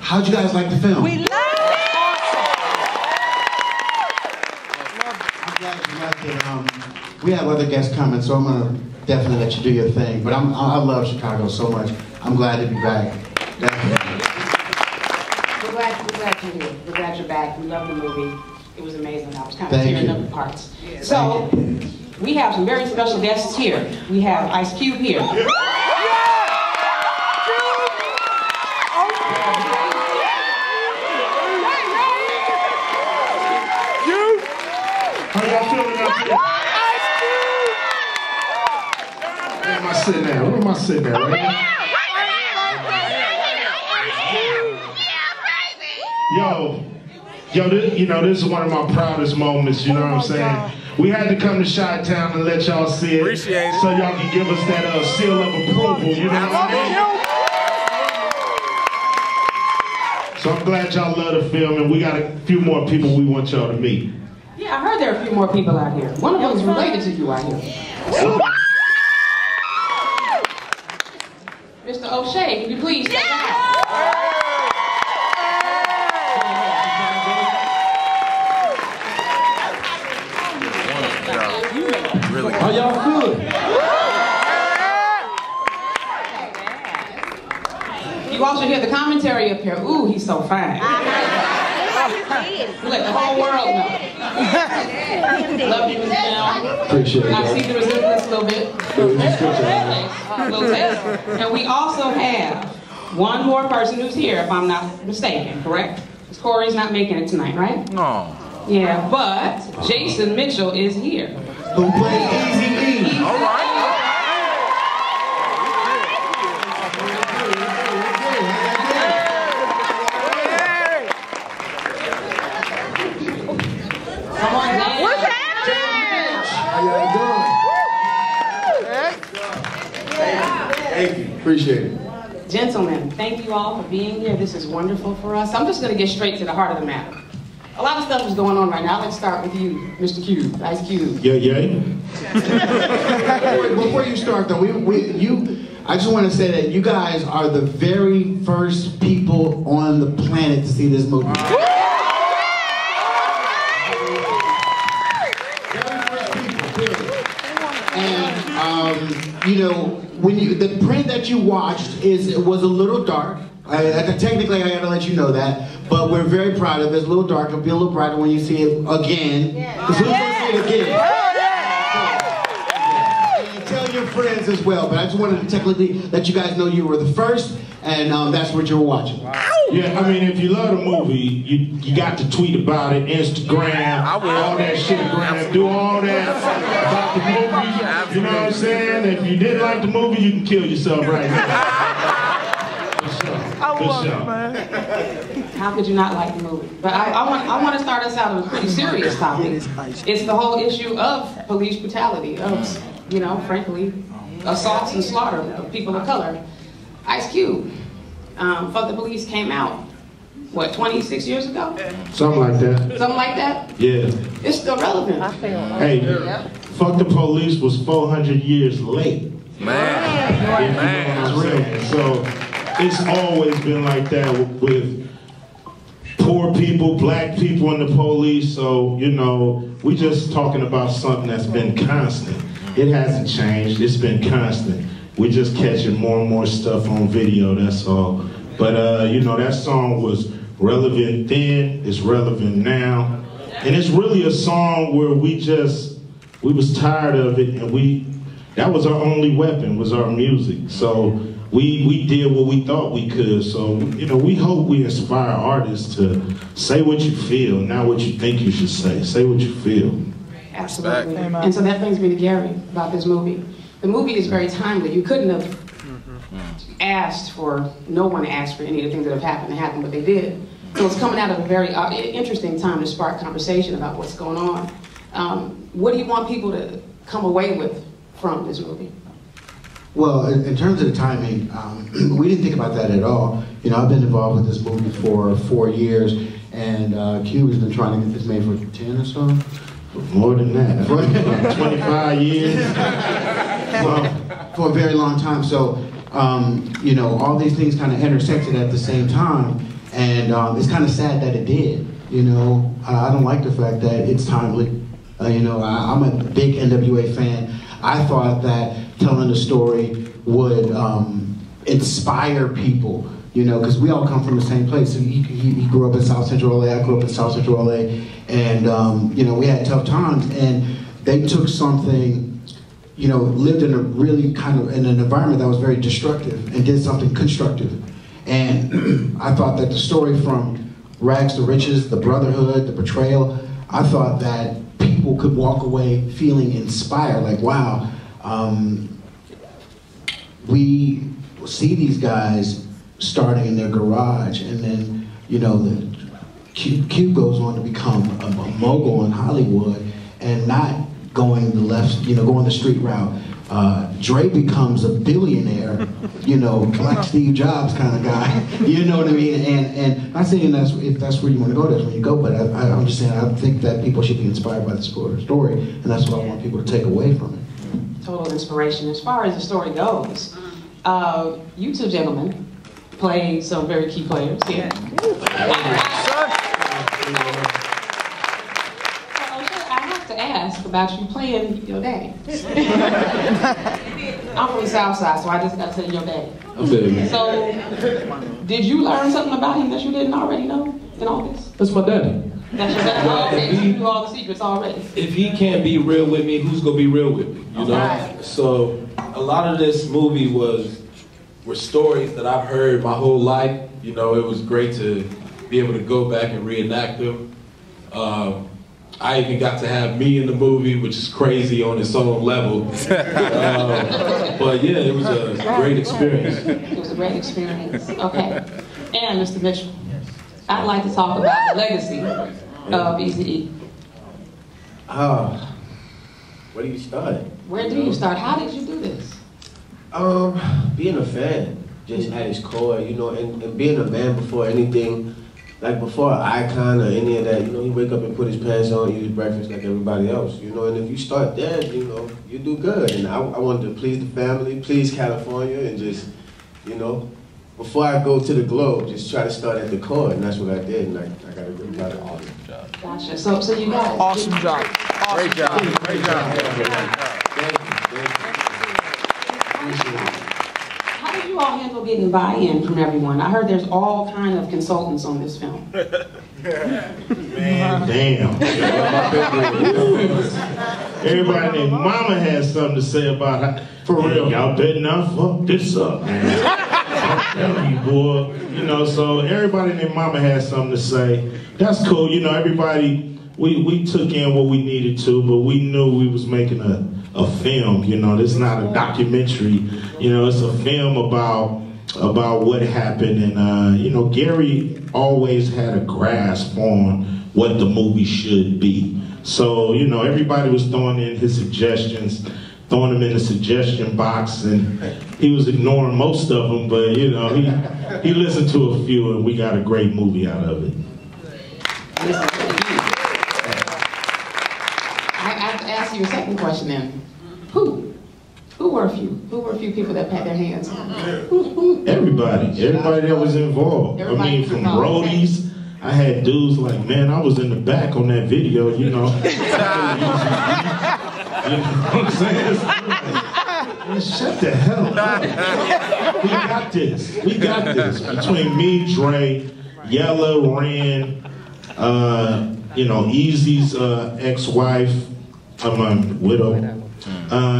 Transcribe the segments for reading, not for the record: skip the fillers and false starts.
how'd you guys like the film? We love it! I'm glad you liked it. We have other guests coming, so I'm gonna definitely let you do your thing. But I love Chicago so much. I'm glad to be back. Definitely. We're glad you're here. We're glad you're back. We love the movie. It was amazing. I was kind of tearing up the parts. So, we have some very special guests here. We have Ice Cube here. Yeah. How y'all feeling out there? Where am I sitting at? Where am I sitting at? Right here? Yo, this is one of my proudest moments, you know what I'm saying? We had to come to Chi-Town and let y'all see it. Appreciate it. So y'all can give us that seal of approval, you know what I mean? So I'm glad y'all love the film, and we got a few more people we want y'all to meet. Yeah, I heard there are a few more people out here. One of them is related to you out here. Mr. O'Shea, can you please step out? Really? How y'all feeling? You also hear the commentary up here. Ooh, he's so fine. You let the whole world know. Love you, Michelle. Appreciate it. I see the resemblance a little bit. A little taste. And we also have one more person who's here, if I'm not mistaken, correct? Because Corey's not making it tonight, right? No. Yeah, but Jason Mitchell is here. Who plays Eazy-E? All right. Come on, Dan. What's happening? How y'all doing? Thank you. Appreciate it. Gentlemen, thank you all for being here. This is wonderful for us. I'm just going to get straight to the heart of the matter. A lot of stuff is going on right now. Let's start with you, Mr. Cube, Ice Cube. Yeah. Before you start though, I just want to say that you guys are the very first people on the planet to see this movie. Very first people, period. And you know, when the print that you watched was a little dark. Technically, I gotta let you know that, but we're very proud of it. It's a little dark. It'll be a little brighter when you see it again. Because who's gonna see it again? And tell your friends as well. But I just wanted to technically let you guys know you were the first, and that's what you were watching. Yeah, I mean, if you love the movie, you got to tweet about it, Instagram, all that shit, do all that about the movie. You know what I'm saying? If you didn't like the movie, you can kill yourself right now. I love it, man. How could you not like the movie? But I want to start us out on a pretty serious topic. It's the whole issue of police brutality, of, you know, frankly, assaults and slaughter of people of color. Ice Cube, Fuck the Police came out, what, 26 years ago? Something like that. Something like that? Yeah. It's still relevant. Hey, Fuck the Police was 400 years late. Man. So it's always been like that with poor people, black people, and the police. So, you know, we just talking about something that's been constant. It hasn't changed. It's been constant. We're just catching more and more stuff on video, that's all. But, you know, that song was relevant then, it's relevant now. And it's really a song where we was tired of it, and that was our only weapon, was our music. So we did what we thought we could. So, you know, we hope we inspire artists to say what you feel, not what you think you should say. Say what you feel. Absolutely. And so that brings me to Gary about this movie. The movie is very timely. You couldn't have no one asked for any of the things that have happened, but they did. So it's coming out of a very interesting time to spark conversation about what's going on. What do you want people to come away with from this movie? Well, in terms of the timing, we didn't think about that at all. You know, I've been involved with this movie for 4 years, and Cube has been trying to get this made for 10 or so. More than that. 25 years. For a very long time. So you know, all these things kind of intersected at the same time, and it's kind of sad that it did. You know, I don't like the fact that it's timely. You know, I'm a big N.W.A. fan. I thought that telling the story would inspire people, you know, because we all come from the same place. So he grew up in South Central LA, I grew up in South Central LA, and, you know, we had tough times, and they took something, you know, lived in a really kind of, in an environment that was very destructive and did something constructive. And I thought that the story from rags to riches, the brotherhood, the betrayal, I thought that people could walk away feeling inspired, like, wow, we see these guys starting in their garage, and then, you know, the Q goes on to become a mogul in Hollywood and not going the left, you know, going the street route. Dre becomes a billionaire, you know, like Steve Jobs kind of guy, you know what I mean? And not saying that's, if that's where you want to go, that's where you go, but I'm just saying I think that people should be inspired by the story, and that's what I want people to take away from it. Total inspiration. As far as the story goes, you two gentlemen play some very key players here. I have to ask about you playing your daddy. I'm from the South Side, so I just got to tell your daddy. So, did you learn something about him that you didn't already know in all this? That's my daddy. That's your daddy? Oh, okay, so you knew all the secrets already. If he can't be real with me, who's gonna be real with me? You know? Right. So, a lot of this movie were stories that I've heard my whole life. You know, it was great to be able to go back and reenact them. I even got to have me in the movie, which is crazy on its own level. But yeah, it was a great experience. It was a great experience. Okay. And Mr. Mitchell, I'd like to talk about the legacy of Eazy-E. Where do you start? Where do you start? How did you do this? Being a fan, just at its core, you know, and being a man before anything, like before an icon or any of that, you know, he wake up and put his pants on, eat his breakfast like everybody else, you know, and if you start there, you know, you do good. And I wanted to please the family, please California, and just, you know, before I go to the globe, just try to start at the core, and that's what I did, and I got a good job. Awesome job. Gotcha. So you guys. Awesome job. Great job. Great job. Thank you. How did you all handle getting buy-in from everyone? I heard there's all kind of consultants on this film. Man, damn. Everybody and their mama has something to say about how, for real, y'all better not fuck this up, man. I'm telling you, boy. You know, so everybody and their mama has something to say. That's cool, you know, everybody, we took in what we needed to, but we knew we was making a film, you know. This is not a documentary, you know, it's a film about what happened. And you know, Gary always had a grasp on what the movie should be. So, you know, everybody was throwing in his suggestions, throwing them in the suggestion box, and he was ignoring most of them, but you know, he listened to a few, and we got a great movie out of it. I have to ask you a second question then. Who were a few people that had their hands on? Everybody that was involved. I mean, from roadies, I had dudes like, man, I was in the back on that video, you know. You know what I'm saying? Man, shut the hell up. We got this. We got this. Between me, Dre, Yella, Ran, you know, Eazy's ex-wife, my widow.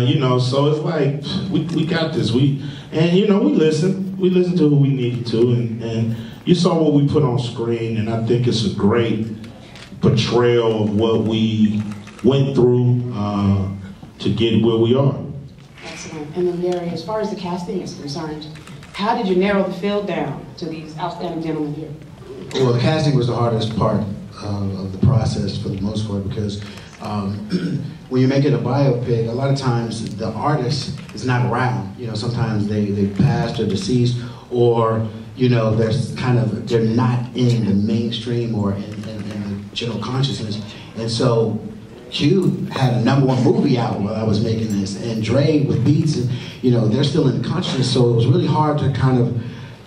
You know, so it's like we got this. And you know, we listened to who we needed to, and you saw what we put on screen, and I think it's a great portrayal of what we went through to get where we are. Excellent. And then Gary, as far as the casting is concerned, how did you narrow the field down to these outstanding gentlemen here? Well, the casting was the hardest part of the process for the most part, because when you're making a biopic, a lot of times the artist is not around. You know, sometimes they passed or deceased, or you know, they're not in the mainstream or in the general consciousness. And so Q had a #1 movie out while I was making this, and Dre with beats, and they're still in the consciousness. So it was really hard to kind of,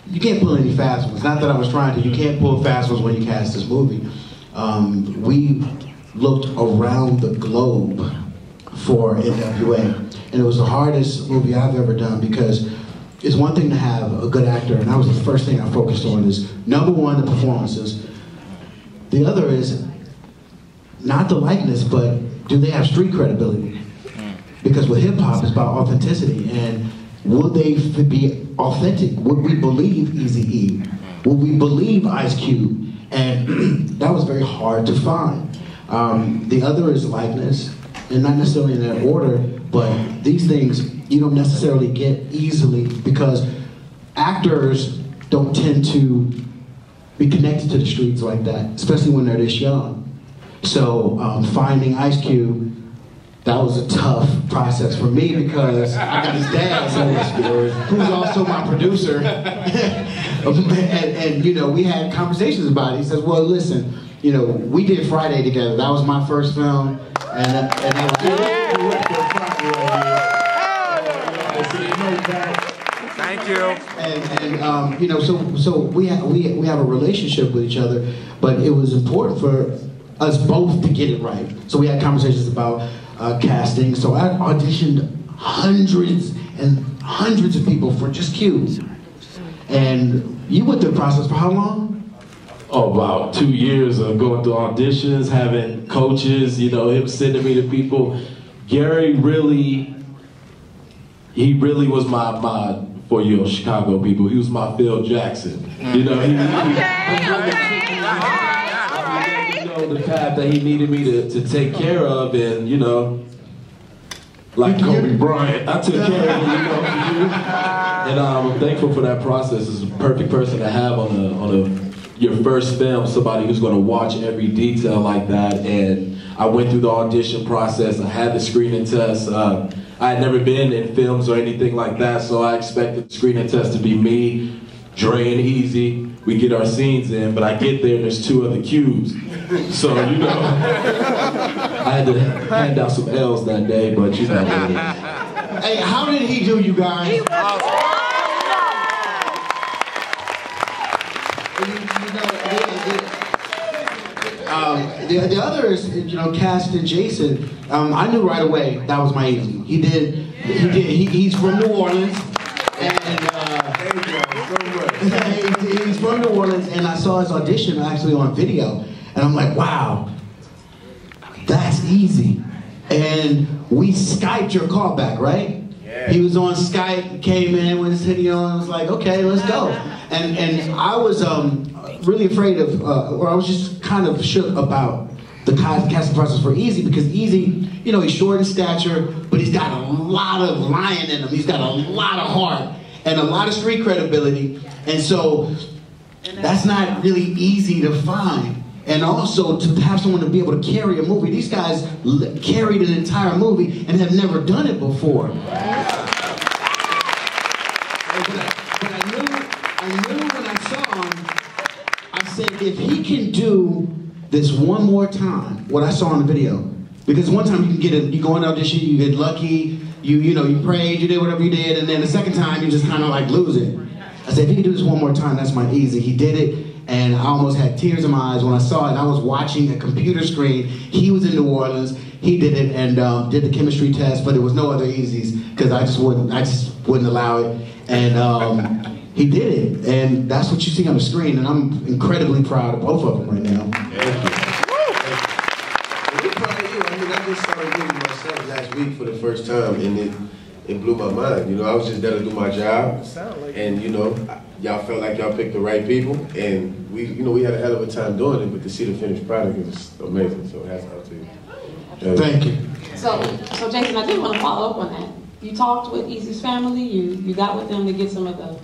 you can't pull any fast ones. Not that I was trying to. You can't pull fast ones when you cast this movie. We looked around the globe for N.W.A, and it was the hardest movie I've ever done, because it's one thing to have a good actor, and that was the first thing I focused on, is #1, the performances. The other is not the likeness, but do they have street credibility? Because with hip hop, it's about authenticity, and would they be authentic? Would we believe Eazy-E? Would we believe Ice Cube? And that was very hard to find. The other is likeness, and not necessarily in that order, but these things you don't necessarily get easily, because actors don't tend to be connected to the streets like that, especially when they're this young. So finding Ice Cube, that was a tough process for me, because I got his dad, who's also my producer, and we had conversations about it. He says, well, listen, we did Friday together. That was my first film, and that was Thank you. And so we have a relationship with each other, but it was important for us both to get it right. So we had conversations about casting. So I auditioned hundreds and hundreds of people for just Q. And you went through the process for how long? Oh, about 2 years of going through auditions, having coaches, him sending me to people. Gary really was my for you Chicago people, he was my Phil Jackson. The path that he needed me to take care of, and like Kobe Bryant, I took care of him, and I'm thankful for that process. It's a perfect person to have on your first film, somebody who's going to watch every detail like that. And I went through the audition process. I had the screening test. I had never been in films or anything like that, so I expected the screening test to be me, Dre, and Eazy. We get our scenes in, but I get there and there's 2 other Qs. So, I had to hand out some L's that day, but Hey, how did he do, you guys? The other is, Cast and Jason. I knew right away that was my Eazy. He's from New Orleans, and he's from New Orleans, and I saw his audition actually on video, and I'm like, wow, that's Eazy. And we Skyped your callback, right? Yeah. He was on Skype, came in with his hoodie on, and was like, okay, let's go. And I was really afraid of, or I was just kind of shook about the casting process for Eazy, because Eazy, he's short in stature, but he's got a lot of lion in him. He's got a lot of heart and a lot of street credibility, and so that's not really easy to find. And also to have someone to be able to carry a movie. These guys carried an entire movie and have never done it before. But I knew when I saw him, I said, if he can do this one more time, what I saw in the video, because one time you go in audition, you get lucky, you prayed, you did whatever you did, and then the second time you just kind of like lose it. I said, if he can do this one more time, that's my Eazy. He did it, and I almost had tears in my eyes when I saw it. I was watching a computer screen. He was in New Orleans. He did it and did the chemistry test, but there was no other Eazys because I just wouldn't allow it. And he did it, and that's what you see on the screen. And I'm incredibly proud of both of them right now. Thank you. We're proud of you. I mean, I just started doing it myself last week for the first time, and it blew my mind. I was just there to do my job, and y'all felt like y'all picked the right people, and we had a hell of a time doing it. But to see the finished product is amazing. So hats off to you. Thank you. So Jason, I did want to follow up on that. You talked with Eazy's family. You got with them to get some of the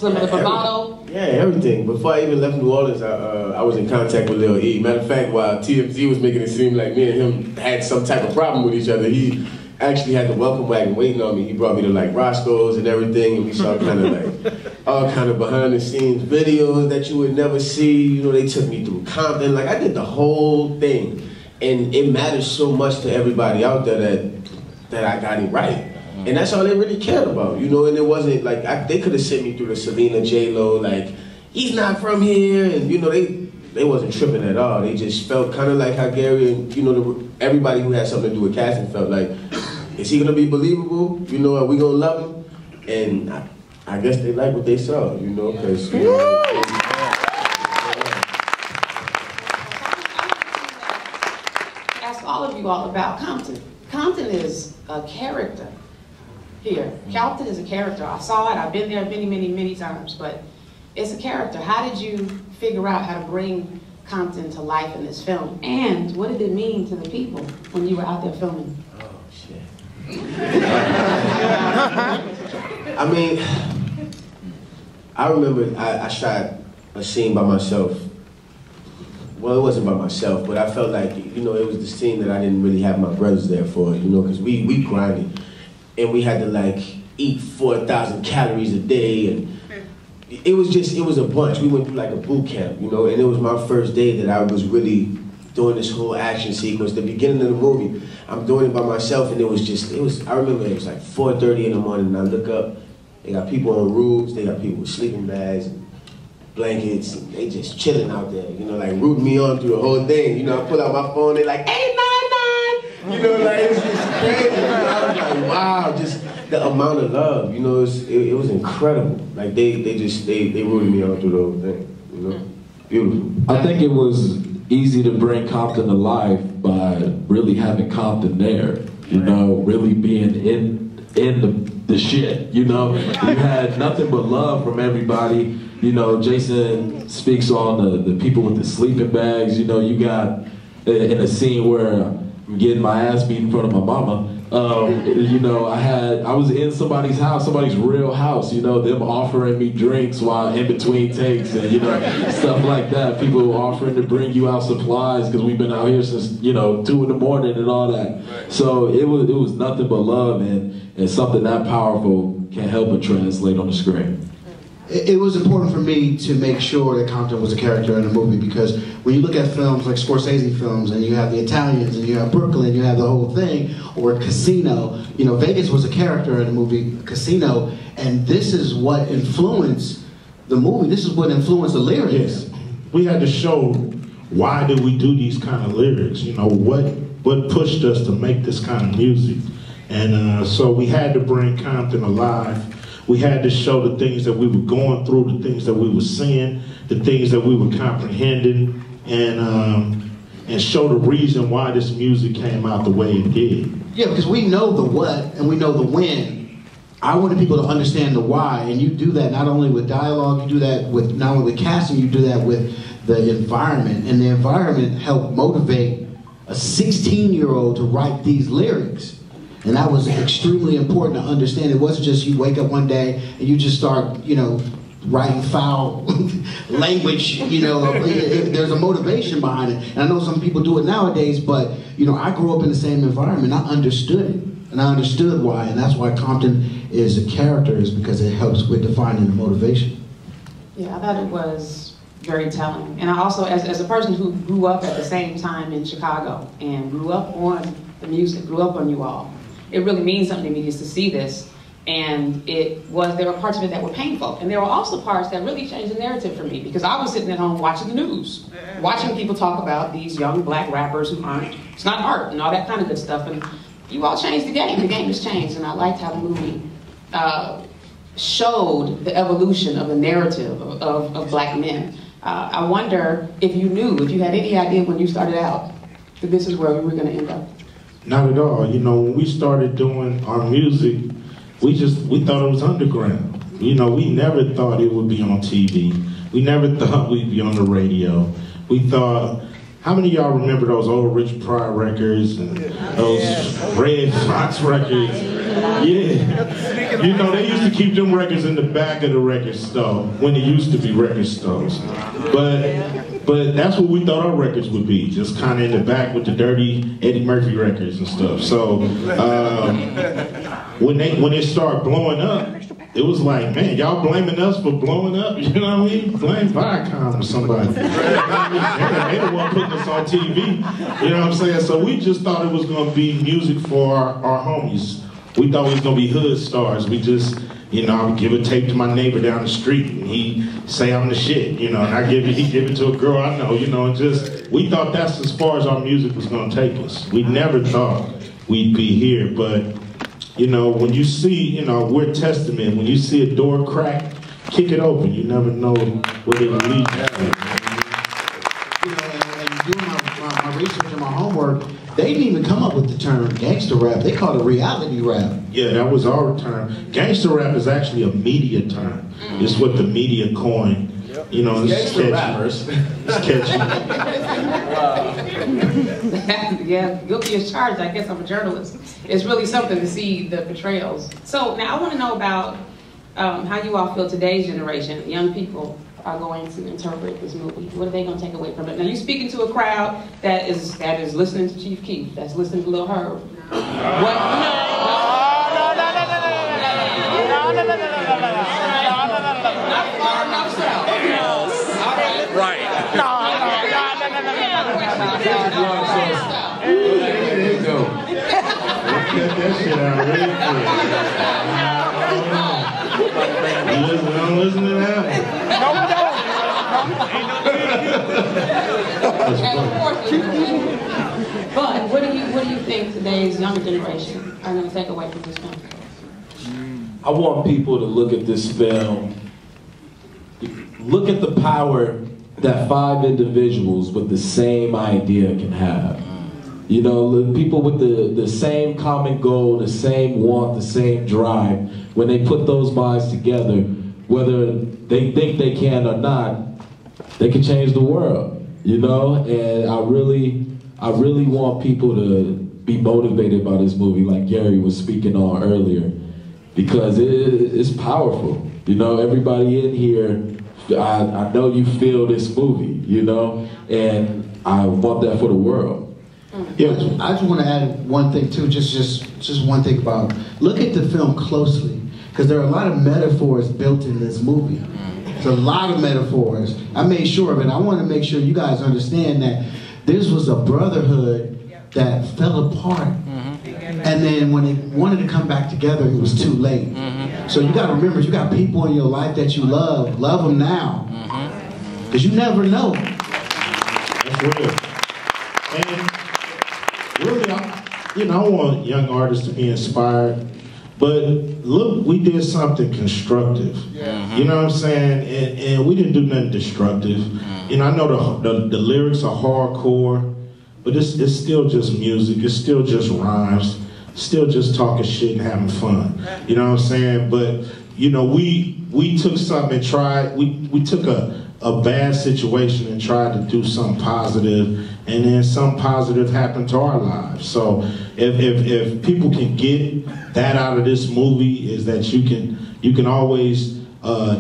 bravado. Yeah, everything. Before I even left New Orleans, I was in contact with Lil E. Matter of fact, while TMZ was making it seem like me and him had some type of problem with each other, he actually had the welcome wagon waiting on me. He brought me to like Roscoe's and everything, and we saw kind of like all kind of behind the scenes videos that you would never see. They took me through Compton. Like I did the whole thing. And it matters so much to everybody out there that I got it right. And that's all they really cared about, you know, and it wasn't like, they could have sent me through the Selena, J-Lo, like, he's not from here, and you know, they wasn't tripping at all. They just felt kind of like how Gary and, you know, everybody who had something to do with casting felt like, is he gonna be believable? You know, are we gonna love him? And I guess they like what they saw, you know, because, you know, ask all of you all about Compton. Compton is a character here. Compton is a character. I saw it, I've been there many, many, many times, but it's a character. How did you figure out how to bring Compton to life in this film? And what did it mean to the people when you were out there filming? oh, shit. I mean, I remember I shot a scene by myself. Well, it wasn't by myself, but I felt like, you know, it was the scene that I didn't really have my brothers there for, you know, because we grinded. And we had to, like, eat 4,000 calories a day, and it was a bunch. We went through, like, a boot camp, you know, and it was my first day that I was really doing this whole action sequence. The beginning of the movie, I'm doing it by myself, and I remember it was like 4:30 in the morning, and I look up, they got people on roofs, they got people with sleeping bags, and blankets, and they just chilling out there, you know, like rooting me on through the whole thing. You know, I pull out my phone, they like, 899! You know, like, it's just crazy. You know, I was like, wow, just the amount of love, you know, it was incredible. Like, they rooted me on through the whole thing, you know? Beautiful. I think it was easy to bring Compton to life by really having Compton there, you know, really being in the shit, you know? You had nothing but love from everybody. You know, Jason speaks on the people with the sleeping bags. You know, you got in a scene where I'm getting my ass beat in front of my mama. You know, I was in somebody's house, somebody's real house, you know, them offering me drinks while in between takes and, you know, stuff like that. People offering to bring you out supplies because we've been out here since, you know, 2 in the morning and all that. So it was nothing but love, and something that powerful can help it translate on the screen. It was important for me to make sure that Compton was a character in the movie, because when you look at films like Scorsese films, and you have the Italians, and you have Brooklyn, you have the whole thing, or Casino, you know, Vegas was a character in the movie Casino, and this is what influenced the movie. This is what influenced the lyrics. Yes. We had to show why did we do these kind of lyrics, you know, what pushed us to make this kind of music. And so we had to bring Compton alive. We had to show the things that we were going through, the things that we were seeing, the things that we were comprehending, and show the reason why this music came out the way it did. Yeah, because we know the what and we know the when. I wanted people to understand the why, and you do that not only with dialogue, you do that with not only with casting, you do that with the environment, and the environment helped motivate a 16-year-old to write these lyrics. And that was extremely important to understand. It wasn't just you wake up one day and you just start, you know, writing foul language, you know. There's a motivation behind it. And I know some people do it nowadays, but, you know, I grew up in the same environment. I understood it, and I understood why. And that's why Compton is a character, is because it helps with defining the motivation. Yeah, I thought it was very telling. And I also, as a person who grew up at the same time in Chicago and grew up on the music, grew up on you all, it really means something to me just to see this. And there were parts of it that were painful. And there were also parts that really changed the narrative for me, because I was sitting at home watching the news, watching people talk about these young black rappers who it's not art and all that kind of good stuff. And you all changed the game. The game has changed. And I liked how the movie showed the evolution of the narrative of black men. I wonder if you had any idea when you started out that this is where we were going to end up. Not at all. You know, when we started doing our music, we thought it was underground. You know, we never thought it would be on TV. We never thought we'd be on the radio. We thought, how many of y'all remember those old Rich Pryor records and those Red Fox records? Yeah. You know, they used to keep them records in the back of the record store when it used to be record stores. But that's what we thought our records would be, just kind of in the back with the dirty Eddie Murphy records and stuff. So when it started blowing up, it was like, man, y'all blaming us for blowing up? You know what I mean? Blame Viacom or somebody. They the one putting us on TV. You know what I'm saying? So we just thought it was going to be music for our homies. We thought it was going to be hood stars. We just, you know, I would give a tape to my neighbor down the street and he say I'm the shit, you know, and he give it to a girl I know, you know, and just, we thought that's as far as our music was going to take us. We never thought we'd be here, but you know, when you see, you know, we're testament. When you see a door crack, kick it open. You never know where it will lead you. You know, and doing my research and my homework, they didn't even come up with the term gangster rap. They called it reality rap. Yeah, that was our term. Gangster rap is actually a media term. It's what the media coined. You know, it's catchy. Rappers. It's catchy. Yeah, guilty as charged. I guess I'm a journalist. It's really something to see the portrayals. So now I want to know about how you all feel today's generation, young people, are going to interpret this movie. What are they going to take away from it? Now you're speaking to a crowd that is listening to Chief Keef, that's listening to Lil Herb. Right. Get that shit out real quick. Don't listen to that. But what do you think today's younger generation are going to take away from this film? I want people to look at this film, look at the power that 5 individuals with the same idea can have. You know, people with the same common goal, the same want, the same drive, when they put those minds together, whether they think they can or not, they can change the world, you know? And I really want people to be motivated by this movie, like Gary was speaking on earlier, because it's powerful. You know, everybody in here, I know you feel this movie, you know? And I want that for the world. Yeah, I just want to add one thing too, just one thing about, look at the film closely, because there are a lot of metaphors built in this movie. It's a lot of metaphors. I made sure of it. I want to make sure you guys understand that this was a brotherhood that fell apart. And then when they wanted to come back together, it was too late. So you got to remember, you got people in your life that you love them now. Because you never know. That's real. And really, I want young artists to be inspired, but look, we did something constructive. You know what I'm saying? And we didn't do nothing destructive. You know, I know the lyrics are hardcore, but it's still just music. It's still just rhymes. Still just talking shit and having fun. You know what I'm saying? But you know, we took something and tried. We took a bad situation and tried to do something positive, and then something positive happened to our lives. So if people can get that out of this movie, is that you can always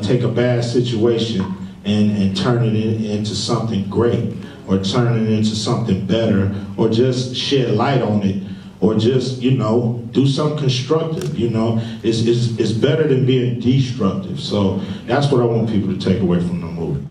take a bad situation and turn it into something great, or turn it into something better, or just shed light on it, or just, you know, do something constructive. You know, it's better than being destructive. So that's what I want people to take away from the movie.